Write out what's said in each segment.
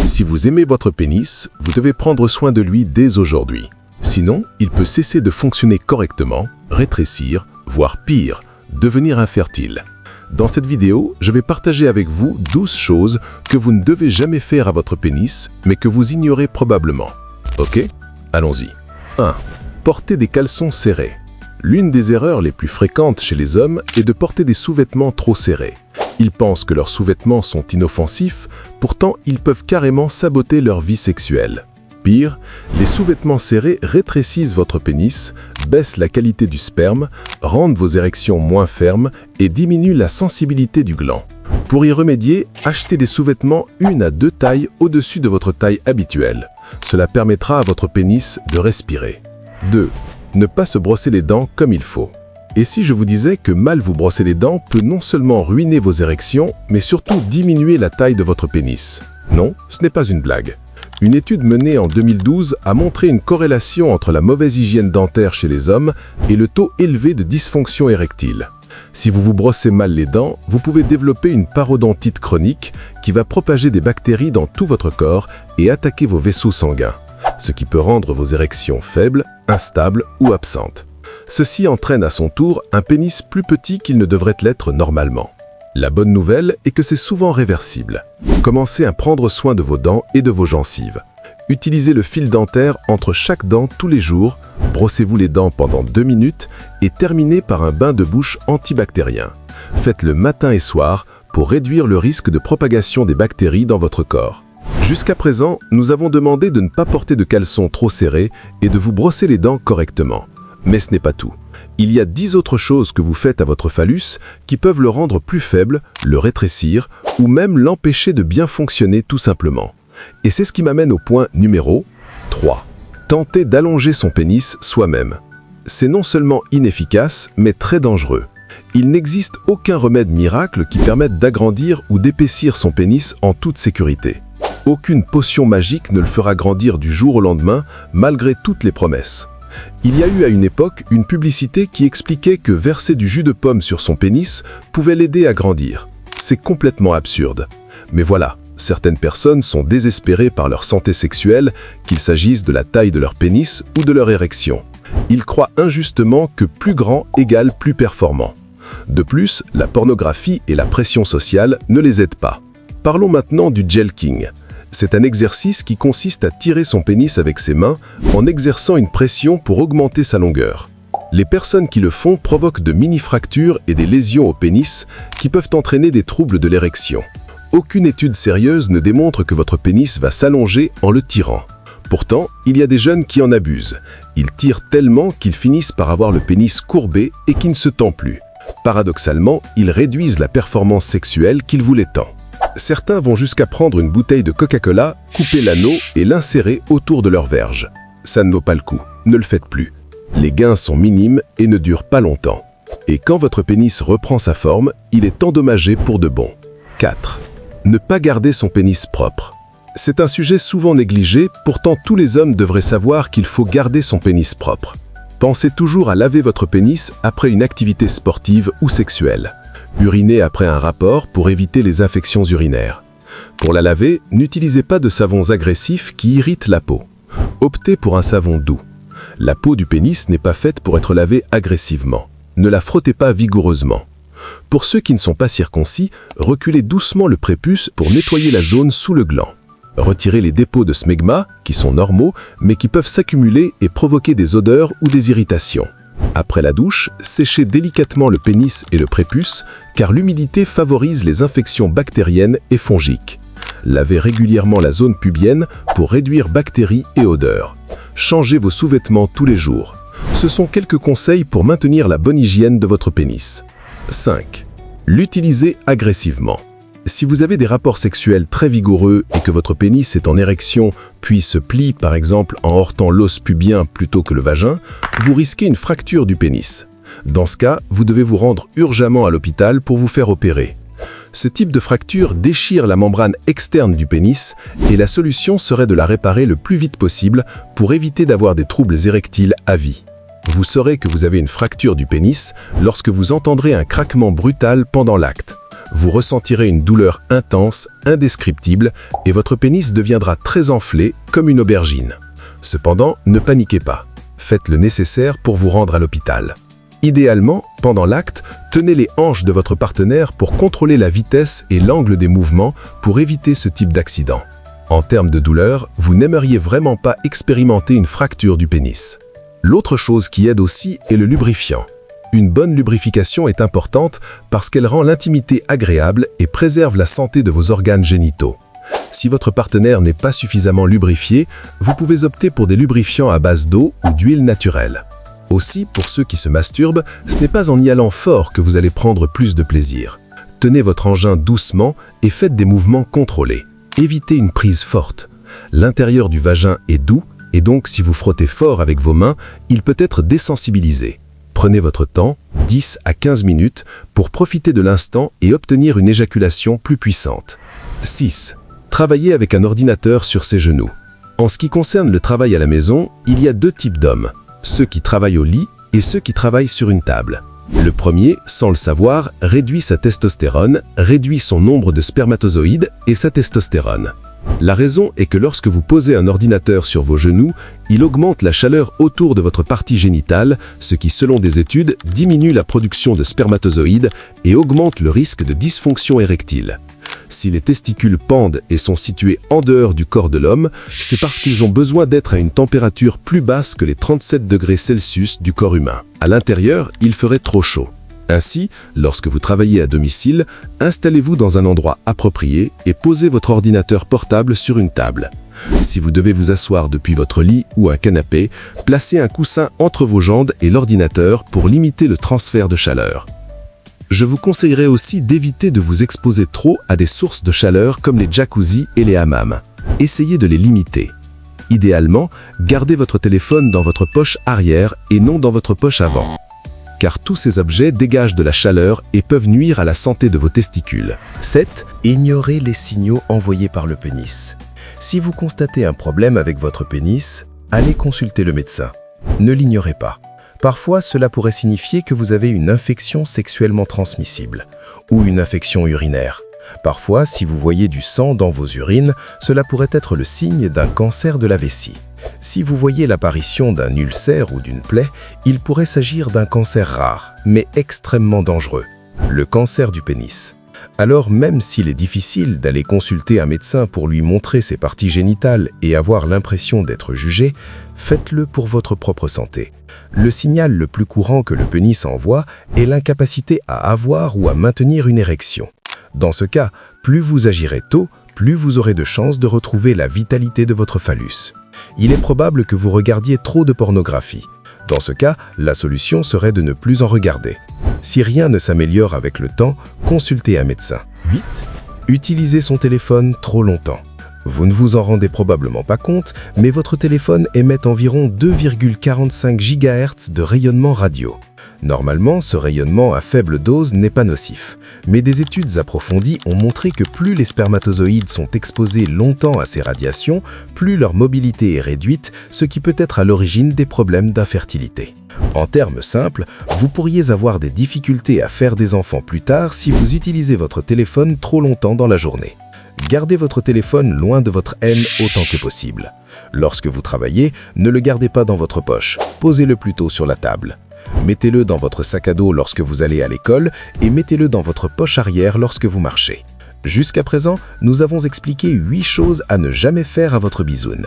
Si vous aimez votre pénis, vous devez prendre soin de lui dès aujourd'hui. Sinon, il peut cesser de fonctionner correctement, rétrécir, voire pire, devenir infertile. Dans cette vidéo, je vais partager avec vous 12 choses que vous ne devez jamais faire à votre pénis, mais que vous ignorez probablement. Ok? Allons-y. 1. Porter des caleçons serrés. L'une des erreurs les plus fréquentes chez les hommes est de porter des sous-vêtements trop serrés. Ils pensent que leurs sous-vêtements sont inoffensifs, pourtant ils peuvent carrément saboter leur vie sexuelle. Pire, les sous-vêtements serrés rétrécissent votre pénis, baissent la qualité du sperme, rendent vos érections moins fermes et diminuent la sensibilité du gland. Pour y remédier, achetez des sous-vêtements 1 à 2 tailles au-dessus de votre taille habituelle. Cela permettra à votre pénis de respirer. 2. Ne pas se brosser les dents comme il faut. Et si je vous disais que mal vous brosser les dents peut non seulement ruiner vos érections, mais surtout diminuer la taille de votre pénis? Non, ce n'est pas une blague. Une étude menée en 2012 a montré une corrélation entre la mauvaise hygiène dentaire chez les hommes et le taux élevé de dysfonction érectile. Si vous vous brossez mal les dents, vous pouvez développer une parodontite chronique qui va propager des bactéries dans tout votre corps et attaquer vos vaisseaux sanguins, ce qui peut rendre vos érections faibles, instables ou absentes. Ceci entraîne à son tour un pénis plus petit qu'il ne devrait l'être normalement. La bonne nouvelle est que c'est souvent réversible. Commencez à prendre soin de vos dents et de vos gencives. Utilisez le fil dentaire entre chaque dent tous les jours, brossez-vous les dents pendant 2 minutes et terminez par un bain de bouche antibactérien. Faites-le matin et soir pour réduire le risque de propagation des bactéries dans votre corps. Jusqu'à présent, nous avons demandé de ne pas porter de caleçons trop serrés et de vous brosser les dents correctement. Mais ce n'est pas tout. Il y a 10 autres choses que vous faites à votre phallus qui peuvent le rendre plus faible, le rétrécir ou même l'empêcher de bien fonctionner tout simplement. Et c'est ce qui m'amène au point numéro 3. Tenter d'allonger son pénis soi-même. C'est non seulement inefficace, mais très dangereux. Il n'existe aucun remède miracle qui permette d'agrandir ou d'épaissir son pénis en toute sécurité. Aucune potion magique ne le fera grandir du jour au lendemain, malgré toutes les promesses. Il y a eu à une époque une publicité qui expliquait que verser du jus de pomme sur son pénis pouvait l'aider à grandir. C'est complètement absurde. Mais voilà, certaines personnes sont désespérées par leur santé sexuelle, qu'il s'agisse de la taille de leur pénis ou de leur érection. Ils croient injustement que plus grand égale plus performant. De plus, la pornographie et la pression sociale ne les aident pas. Parlons maintenant du jelqing. C'est un exercice qui consiste à tirer son pénis avec ses mains en exerçant une pression pour augmenter sa longueur. Les personnes qui le font provoquent de mini-fractures et des lésions au pénis qui peuvent entraîner des troubles de l'érection. Aucune étude sérieuse ne démontre que votre pénis va s'allonger en le tirant. Pourtant, il y a des jeunes qui en abusent. Ils tirent tellement qu'ils finissent par avoir le pénis courbé et qui ne se tend plus. Paradoxalement, ils réduisent la performance sexuelle qu'ils voulaient tant. Certains vont jusqu'à prendre une bouteille de Coca-Cola, couper l'anneau et l'insérer autour de leur verge. Ça ne vaut pas le coup, ne le faites plus. Les gains sont minimes et ne durent pas longtemps. Et quand votre pénis reprend sa forme, il est endommagé pour de bon. 4. Ne pas garder son pénis propre. C'est un sujet souvent négligé, pourtant tous les hommes devraient savoir qu'il faut garder son pénis propre. Pensez toujours à laver votre pénis après une activité sportive ou sexuelle. Urinez après un rapport pour éviter les infections urinaires. Pour la laver, n'utilisez pas de savons agressifs qui irritent la peau. Optez pour un savon doux. La peau du pénis n'est pas faite pour être lavée agressivement. Ne la frottez pas vigoureusement. Pour ceux qui ne sont pas circoncis, reculez doucement le prépuce pour nettoyer la zone sous le gland. Retirez les dépôts de smegma, qui sont normaux, mais qui peuvent s'accumuler et provoquer des odeurs ou des irritations. Après la douche, séchez délicatement le pénis et le prépuce, car l'humidité favorise les infections bactériennes et fongiques. Lavez régulièrement la zone pubienne pour réduire bactéries et odeurs. Changez vos sous-vêtements tous les jours. Ce sont quelques conseils pour maintenir la bonne hygiène de votre pénis. 5. L'utiliser agressivement. Si vous avez des rapports sexuels très vigoureux et que votre pénis est en érection, puis se plie par exemple en heurtant l'os pubien plutôt que le vagin, vous risquez une fracture du pénis. Dans ce cas, vous devez vous rendre urgemment à l'hôpital pour vous faire opérer. Ce type de fracture déchire la membrane externe du pénis et la solution serait de la réparer le plus vite possible pour éviter d'avoir des troubles érectiles à vie. Vous saurez que vous avez une fracture du pénis lorsque vous entendrez un craquement brutal pendant l'acte. Vous ressentirez une douleur intense, indescriptible, et votre pénis deviendra très enflé, comme une aubergine. Cependant, ne paniquez pas. Faites le nécessaire pour vous rendre à l'hôpital. Idéalement, pendant l'acte, tenez les hanches de votre partenaire pour contrôler la vitesse et l'angle des mouvements pour éviter ce type d'accident. En termes de douleur, vous n'aimeriez vraiment pas expérimenter une fracture du pénis. L'autre chose qui aide aussi est le lubrifiant. Une bonne lubrification est importante parce qu'elle rend l'intimité agréable et préserve la santé de vos organes génitaux. Si votre partenaire n'est pas suffisamment lubrifié, vous pouvez opter pour des lubrifiants à base d'eau ou d'huile naturelle. Aussi, pour ceux qui se masturbent, ce n'est pas en y allant fort que vous allez prendre plus de plaisir. Tenez votre engin doucement et faites des mouvements contrôlés. Évitez une prise forte. L'intérieur du vagin est doux et donc si vous frottez fort avec vos mains, il peut être désensibilisé. Prenez votre temps, 10 à 15 minutes, pour profiter de l'instant et obtenir une éjaculation plus puissante. 6. Travaillez avec un ordinateur sur ses genoux. En ce qui concerne le travail à la maison, il y a deux types d'hommes. Ceux qui travaillent au lit et ceux qui travaillent sur une table. Le premier, sans le savoir, réduit sa testostérone, réduit son nombre de spermatozoïdes et sa testostérone. La raison est que lorsque vous posez un ordinateur sur vos genoux, il augmente la chaleur autour de votre partie génitale, ce qui, selon des études, diminue la production de spermatozoïdes et augmente le risque de dysfonction érectile. Si les testicules pendent et sont situés en dehors du corps de l'homme, c'est parce qu'ils ont besoin d'être à une température plus basse que les 37 degrés Celsius du corps humain. À l'intérieur, il ferait trop chaud. Ainsi, lorsque vous travaillez à domicile, installez-vous dans un endroit approprié et posez votre ordinateur portable sur une table. Si vous devez vous asseoir depuis votre lit ou un canapé, placez un coussin entre vos jambes et l'ordinateur pour limiter le transfert de chaleur. Je vous conseillerais aussi d'éviter de vous exposer trop à des sources de chaleur comme les jacuzzis et les hammams. Essayez de les limiter. Idéalement, gardez votre téléphone dans votre poche arrière et non dans votre poche avant. Car tous ces objets dégagent de la chaleur et peuvent nuire à la santé de vos testicules. 7. Ignorez les signaux envoyés par le pénis. Si vous constatez un problème avec votre pénis, allez consulter le médecin. Ne l'ignorez pas. Parfois, cela pourrait signifier que vous avez une infection sexuellement transmissible ou une infection urinaire. Parfois, si vous voyez du sang dans vos urines, cela pourrait être le signe d'un cancer de la vessie. Si vous voyez l'apparition d'un ulcère ou d'une plaie, il pourrait s'agir d'un cancer rare, mais extrêmement dangereux, le cancer du pénis. Alors même s'il est difficile d'aller consulter un médecin pour lui montrer ses parties génitales et avoir l'impression d'être jugé, faites-le pour votre propre santé. Le signal le plus courant que le pénis envoie est l'incapacité à avoir ou à maintenir une érection. Dans ce cas, plus vous agirez tôt, plus vous aurez de chances de retrouver la vitalité de votre phallus. Il est probable que vous regardiez trop de pornographie. Dans ce cas, la solution serait de ne plus en regarder. Si rien ne s'améliore avec le temps, consultez un médecin. 8. Utilisez son téléphone trop longtemps. Vous ne vous en rendez probablement pas compte, mais votre téléphone émet environ 2,45 GHz de rayonnement radio. Normalement, ce rayonnement à faible dose n'est pas nocif, mais des études approfondies ont montré que plus les spermatozoïdes sont exposés longtemps à ces radiations, plus leur mobilité est réduite, ce qui peut être à l'origine des problèmes d'infertilité. En termes simples, vous pourriez avoir des difficultés à faire des enfants plus tard si vous utilisez votre téléphone trop longtemps dans la journée. Gardez votre téléphone loin de votre haine autant que possible. Lorsque vous travaillez, ne le gardez pas dans votre poche, posez-le plutôt sur la table. Mettez-le dans votre sac à dos lorsque vous allez à l'école et mettez-le dans votre poche arrière lorsque vous marchez. Jusqu'à présent, nous avons expliqué 8 choses à ne jamais faire à votre bisoune.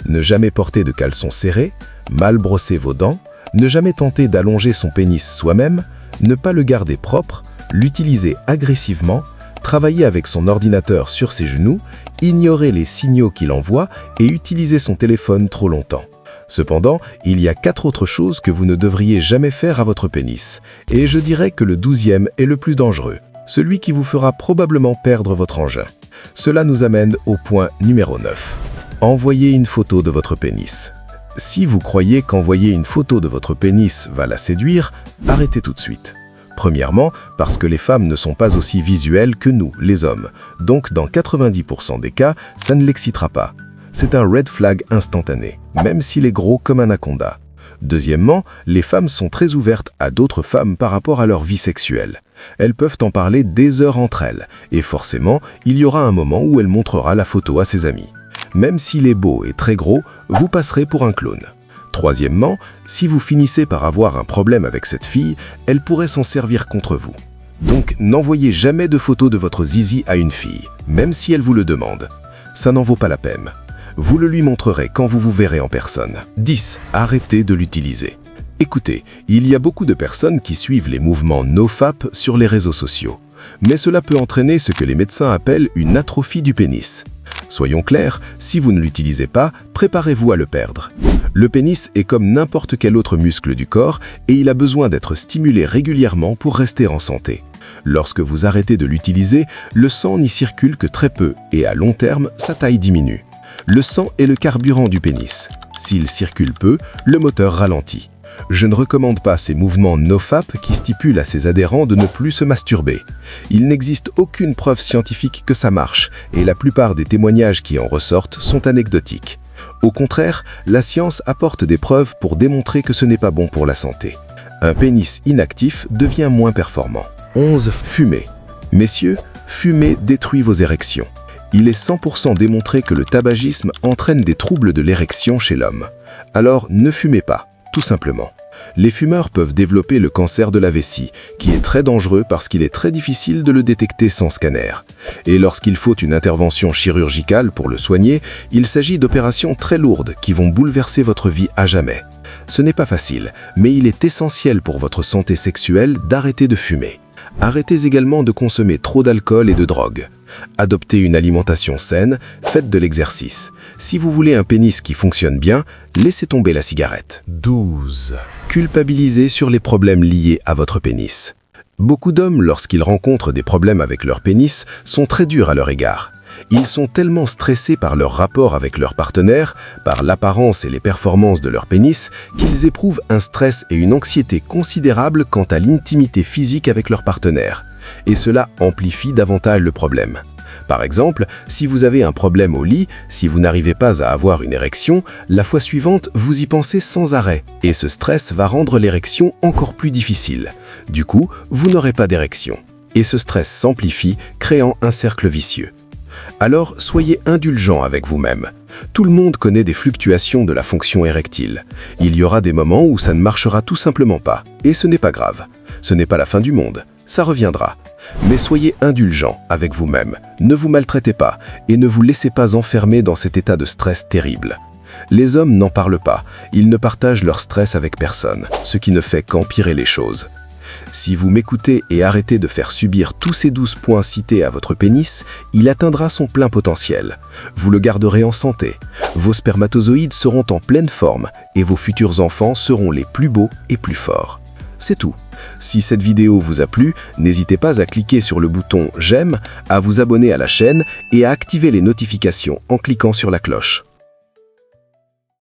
Ne jamais porter de caleçon serré, mal brosser vos dents, ne jamais tenter d'allonger son pénis soi-même, ne pas le garder propre, l'utiliser agressivement, travailler avec son ordinateur sur ses genoux, ignorer les signaux qu'il envoie et utiliser son téléphone trop longtemps. Cependant, il y a 4 autres choses que vous ne devriez jamais faire à votre pénis. Et je dirais que le 12e est le plus dangereux, celui qui vous fera probablement perdre votre engin. Cela nous amène au point numéro 9. Envoyez une photo de votre pénis. Si vous croyez qu'envoyer une photo de votre pénis va la séduire, arrêtez tout de suite. Premièrement, parce que les femmes ne sont pas aussi visuelles que nous, les hommes. Donc, dans 90% des cas, ça ne l'excitera pas. C'est un red flag instantané, même s'il est gros comme un anaconda. Deuxièmement, les femmes sont très ouvertes à d'autres femmes par rapport à leur vie sexuelle. Elles peuvent en parler des heures entre elles, et forcément, il y aura un moment où elle montrera la photo à ses amis. Même s'il est beau et très gros, vous passerez pour un clown. Troisièmement, si vous finissez par avoir un problème avec cette fille, elle pourrait s'en servir contre vous. Donc, n'envoyez jamais de photos de votre zizi à une fille, même si elle vous le demande. Ça n'en vaut pas la peine. Vous le lui montrerez quand vous vous verrez en personne. 10. Arrêtez de l'utiliser. Écoutez, il y a beaucoup de personnes qui suivent les mouvements NoFap sur les réseaux sociaux. Mais cela peut entraîner ce que les médecins appellent une atrophie du pénis. Soyons clairs, si vous ne l'utilisez pas, préparez-vous à le perdre. Le pénis est comme n'importe quel autre muscle du corps et il a besoin d'être stimulé régulièrement pour rester en santé. Lorsque vous arrêtez de l'utiliser, le sang n'y circule que très peu et à long terme, sa taille diminue. Le sang est le carburant du pénis. S'il circule peu, le moteur ralentit. Je ne recommande pas ces mouvements NoFap qui stipulent à ses adhérents de ne plus se masturber. Il n'existe aucune preuve scientifique que ça marche, et la plupart des témoignages qui en ressortent sont anecdotiques. Au contraire, la science apporte des preuves pour démontrer que ce n'est pas bon pour la santé. Un pénis inactif devient moins performant. 11. Fumer. Messieurs, fumer détruit vos érections. Il est 100% démontré que le tabagisme entraîne des troubles de l'érection chez l'homme. Alors ne fumez pas. Tout simplement. Les fumeurs peuvent développer le cancer de la vessie, qui est très dangereux parce qu'il est très difficile de le détecter sans scanner. Et lorsqu'il faut une intervention chirurgicale pour le soigner, il s'agit d'opérations très lourdes qui vont bouleverser votre vie à jamais. Ce n'est pas facile, mais il est essentiel pour votre santé sexuelle d'arrêter de fumer. Arrêtez également de consommer trop d'alcool et de drogue. Adoptez une alimentation saine, faites de l'exercice. Si vous voulez un pénis qui fonctionne bien, laissez tomber la cigarette. 12. Culpabilisez sur les problèmes liés à votre pénis. Beaucoup d'hommes, lorsqu'ils rencontrent des problèmes avec leur pénis, sont très durs à leur égard. Ils sont tellement stressés par leur rapport avec leur partenaire, par l'apparence et les performances de leur pénis, qu'ils éprouvent un stress et une anxiété considérables quant à l'intimité physique avec leur partenaire. Et cela amplifie davantage le problème. Par exemple, si vous avez un problème au lit, si vous n'arrivez pas à avoir une érection, la fois suivante, vous y pensez sans arrêt, et ce stress va rendre l'érection encore plus difficile. Du coup, vous n'aurez pas d'érection. Et ce stress s'amplifie, créant un cercle vicieux. Alors, soyez indulgent avec vous-même. Tout le monde connaît des fluctuations de la fonction érectile. Il y aura des moments où ça ne marchera tout simplement pas, et ce n'est pas grave. Ce n'est pas la fin du monde. Ça reviendra. Mais soyez indulgent avec vous-même, ne vous maltraitez pas et ne vous laissez pas enfermer dans cet état de stress terrible. Les hommes n'en parlent pas, ils ne partagent leur stress avec personne, ce qui ne fait qu'empirer les choses. Si vous m'écoutez et arrêtez de faire subir tous ces 12 points cités à votre pénis, il atteindra son plein potentiel. Vous le garderez en santé, vos spermatozoïdes seront en pleine forme et vos futurs enfants seront les plus beaux et plus forts. C'est tout. Si cette vidéo vous a plu, n'hésitez pas à cliquer sur le bouton « J'aime », à vous abonner à la chaîne et à activer les notifications en cliquant sur la cloche.